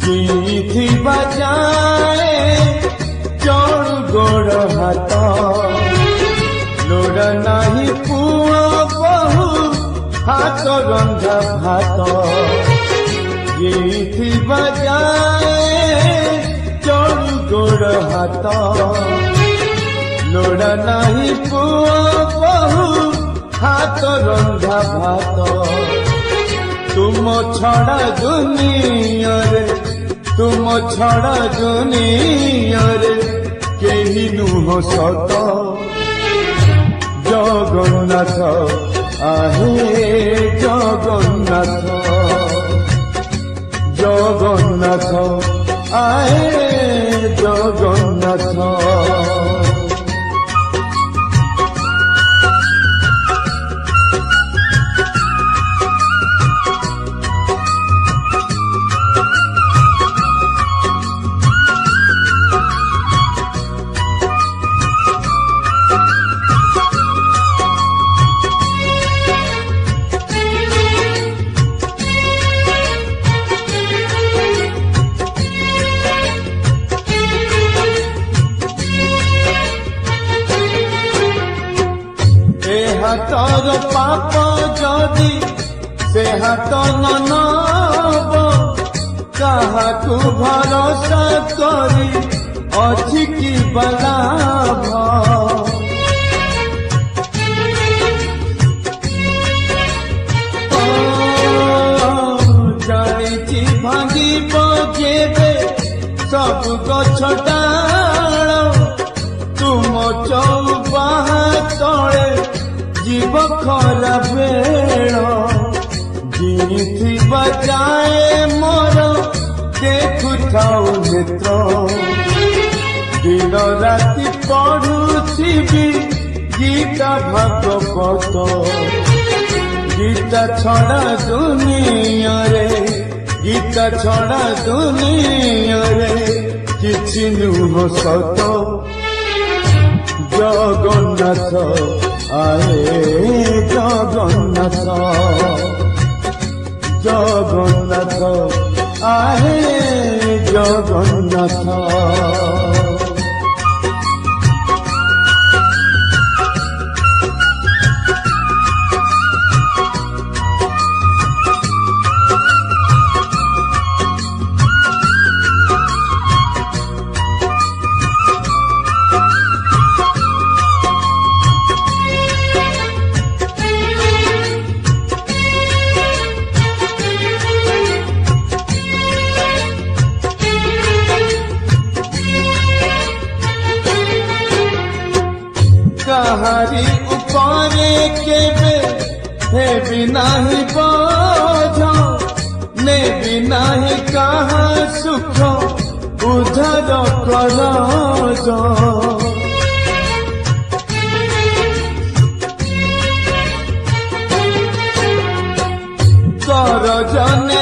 जीथी बजाए चढ़ गोड़ हाथ लोड़ नहीं पुआ बहु हाथ रंधा भात जीथी बजाए चढ़ गोड़ हाथ लोड़ नहीं पुआ बहु हाथ रंधा भात तुम छड़ा दुनिया रे तुम छड़ा दुनिया रे केही नुह सत जगन्नाथ आहे जगन्नाथ जगन्नाथ आहे जगन्नाथ हाथर पाप जदि से हाथ ननब काहाकू भरोसा करी अछि कि बलाभ जानी भांगिब जेबे सब गछ डाल तुम चौबाहा तले जीव खरा बेल जीथी बजाए मोर देखुथाऊ नेत्र दिन राति पढ़ुथिबी गीता भागवत गीता छड़ा दुनिया रे गीता छड़ा दुनिया रे किछि नुह सत जगन्नाथ आए जगन्नाथ जगन्नाथ आए जगन्नाथ कहारी उपरे केबे हे बिनाही बोझ ने बिनाही कहा सुख उधर करज करज ने